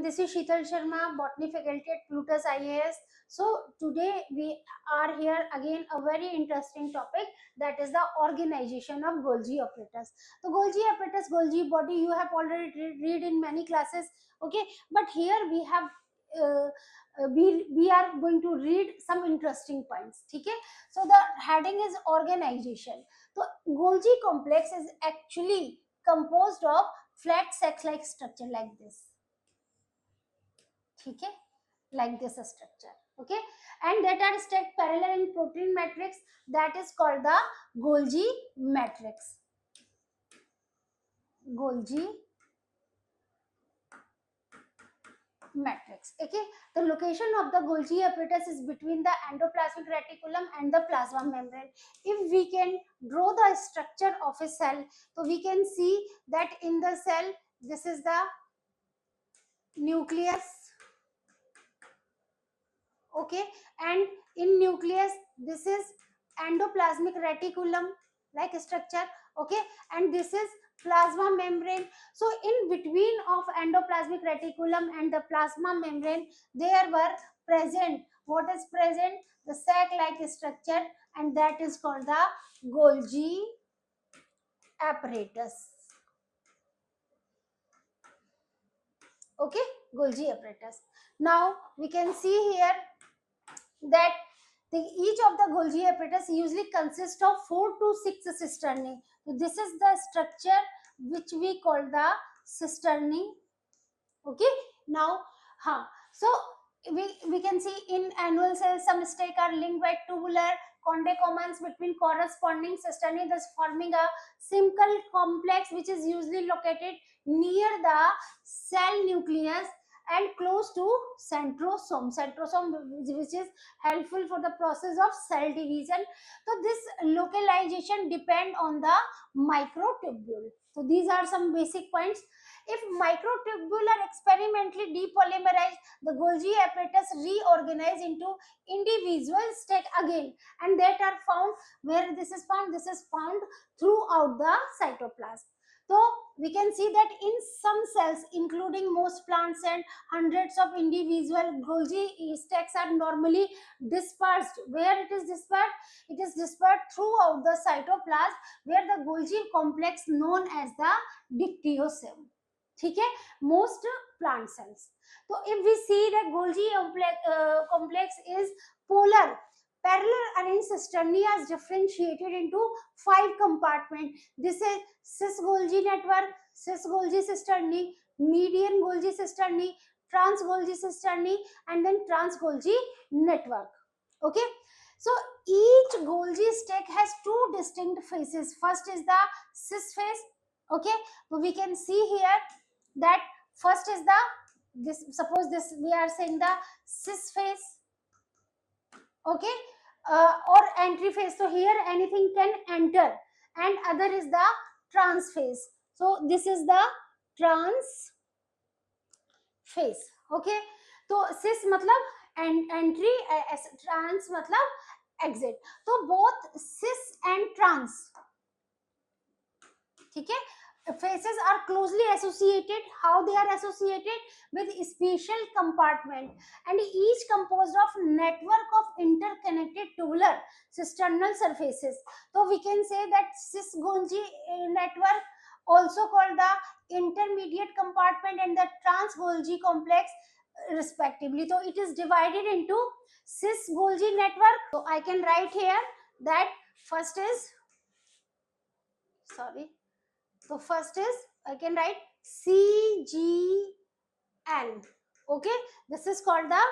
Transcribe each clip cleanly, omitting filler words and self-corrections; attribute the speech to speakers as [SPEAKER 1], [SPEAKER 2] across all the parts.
[SPEAKER 1] everyone, this is Sheetal Sharma, Botany faculty at Plutus IAS. So today we are here again a very interesting topic, that is the organization of Golgi apparatus. The Golgi apparatus, Golgi body, you have already read in many classes, okay, but here we have we are going to read some interesting points, okay. So the heading is organization. So Golgi complex is actually composed of flat sac-like structure like this, ठीक है, like this structure, okay, and that are stacked parallel in protein matrix, that is called the Golgi matrix. Golgi matrix, okay. The location of the Golgi apparatus is between the endoplasmic reticulum and the plasma membrane. If we can draw the structure of a cell, so we can see that in the cell, this is the nucleus, okay, and in nucleus this is endoplasmic reticulum like structure, okay, and this is plasma membrane. So in between of endoplasmic reticulum and the plasma membrane, there were present, what is present, the sac like structure, and that is called the Golgi apparatus, okay, Golgi apparatus. Now we can see here that each of the Golgi apparatus usually consists of 4 to 6 cisternae. So this is the structure which we call the cisternae, okay. Now so we can see in annual cells some stake are linked by tubular condycommons between corresponding cisternae, thus forming a simple complex which is usually located near the cell nucleus and close to centrosome, which is helpful for the process of cell division. So this localization depend on the microtubule. So these are some basic points. If microtubule are experimentally depolymerized, the Golgi apparatus reorganize into individual stack again, and that are found where this is found throughout the cytoplasm. So we can see that in some cells, including most plants and hundreds of individual Golgi stacks are normally dispersed. Where it is dispersed? It is dispersed throughout the cytoplasm, where the Golgi complex known as the dictyosome. ठीक है, most plant cells. So if we see that Golgi complex is polar, parallel arranged cisternae is differentiated into 5 compartments. This is cis Golgi network, cis Golgi cisternae, median Golgi cisternae, trans Golgi cisternae, and then trans Golgi network, okay. So each Golgi stack has 2 distinct phases. First is the cis phase, okay. So we can see here that first is the suppose this we are saying the cis phase, okay, or entry phase. So here anything can enter, and other is the trans phase. So this is the trans phase, okay. So cis matlab entry, trans matlab exit. So both cis and trans, ठीक है, phases are closely associated. How they are associated? With special compartment, and each composed of network of interconnected tubular cisternal surfaces. So we can say that cis Golgi network, also called the intermediate compartment and the trans Golgi complex respectively. So it is divided into cis Golgi network. So I can write here that first is, sorry, so first is, I can write CGN, okay. This is called the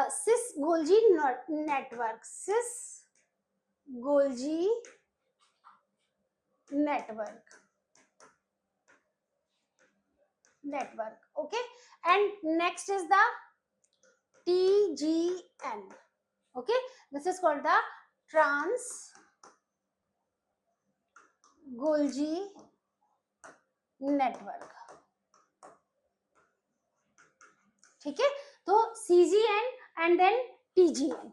[SPEAKER 1] cis Golgi network, cis Golgi network, okay. And next is the TGN, okay. This is called the trans Golgi network, ठीक है. तो CGN and then TGN.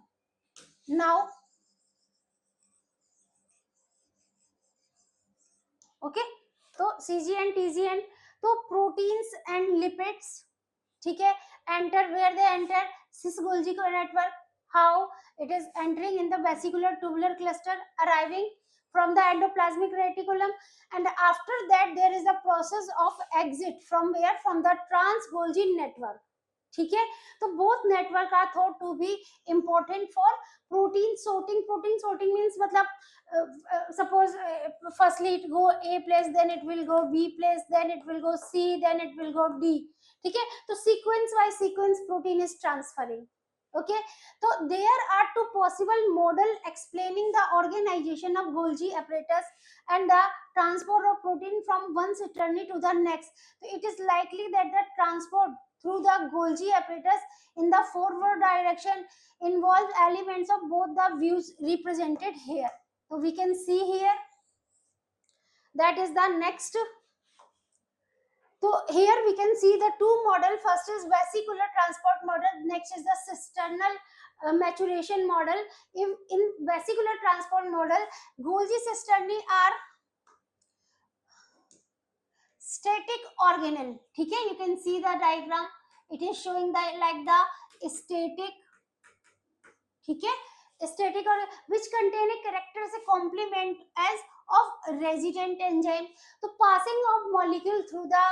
[SPEAKER 1] Now, okay, तो CGN, TGN, तो proteins and lipids, ठीक है. Enter, where they enter? cis Golgi network. How it is entering in the vesicular tubular cluster, arriving from the endoplasmic reticulum, and after that there is a process of exit from where? From the trans Golgi network. ठीक है. तो both network are thought to be important for protein sorting. Protein sorting means मतलब suppose firstly it go A place, then it will go B place, then it will go C, then it will go D. ठीक है. तो sequence by sequence protein is transferring. Okay, so there are two possible model explaining the organization of Golgi apparatus and the transport of protein from one cisternae to the next. So it is likely that the transport through the Golgi apparatus in the forward direction involves elements of both the views represented here. So we can see here, that is the next. So here we can see the two model. First is vesicular transport model, next is the cisternal maturation model. In vesicular transport model, Golgi cisternae are static organelle. ठीक है, you can see the diagram. It is showing that like the static, ठीक है, static or which contain a character as a complement as of resident enzyme. So passing of molecule through the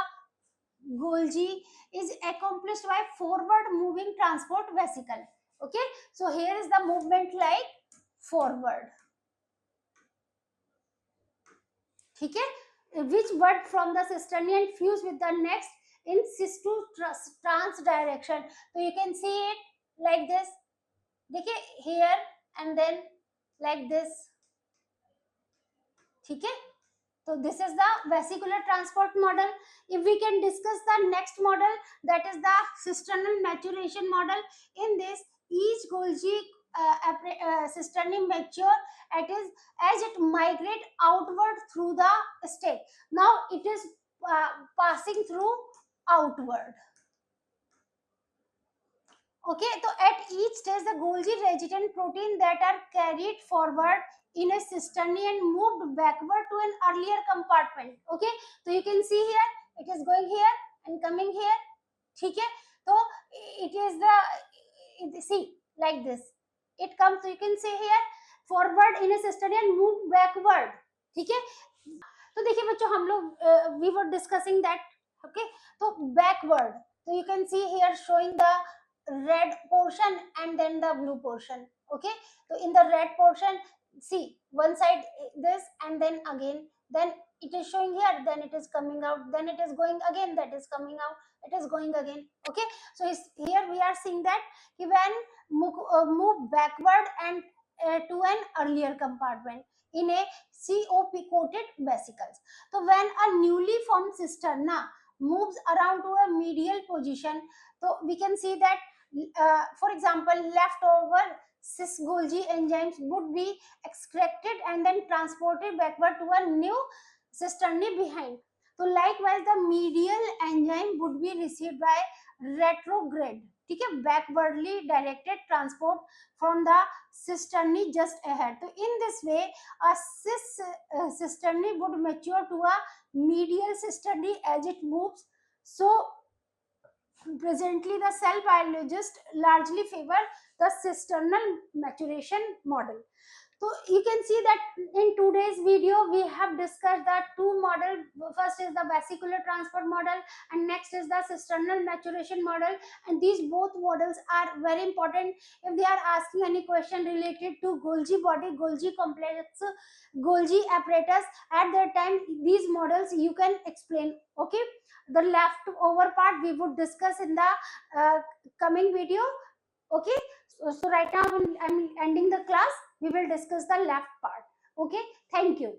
[SPEAKER 1] Golgi is accomplished by forward moving transport vesicle. Okay, so here is the movement like forward. ठीक है, which word from the cisternae and fuse with the next in cis to trans direction. So you can see it like this. देखिए, here and then like this. ठीक है. So this is the vesicular transport model. If we can discuss the next model, that is the cisternal maturation model. In this, each Golgi cisternae mature as it migrate outward through the state. Now it is passing through outward. Okay, so at each stage the Golgi resident protein that are carried forward in a cisternae and moved backward to an earlier compartment. Okay, so you can see here it is going here and coming here. ठीक है, so it is the see like this it comes. So you can see here forward in a cisternae and move backward. ठीक है, तो देखिए बच्चों हम लोग we were discussing that. Okay, so backward, so you can see here showing the red portion and then the blue portion. Okay, so in the red portion, see one side this and then again, then it is showing here, then it is coming out, then it is going again, that is coming out, it is going again. Okay, so here we are seeing that when move backward and to an earlier compartment in a COP coated vesicles. So when a newly formed cisterna moves around to a medial position, so we can see that for example leftover cis Golgi enzymes would be extracted and then transported backward to a new cisternae behind. So likewise the medial enzyme would be received by retrograde, ठीक है, backwardly directed transport from the cisternae just ahead. So in this way a cis cisternae would mature to a medial cisternae as it moves. So presently the cell biologists largely favor the cisternal maturation model. So you can see that in today's video we have discussed the two model. First is the vesicular transport model and next is the cisternal maturation model, and these both models are very important if they are asking any question related to Golgi body, Golgi complex, Golgi apparatus. At that time these models you can explain. Okay, the leftover part we would discuss in the coming video. Okay, so right now I'm ending the class. We will discuss the left part. Okay, thank you.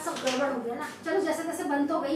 [SPEAKER 1] सब गड़बड़ हो गया ना, चलो जैसे तैसे बंद तो गई।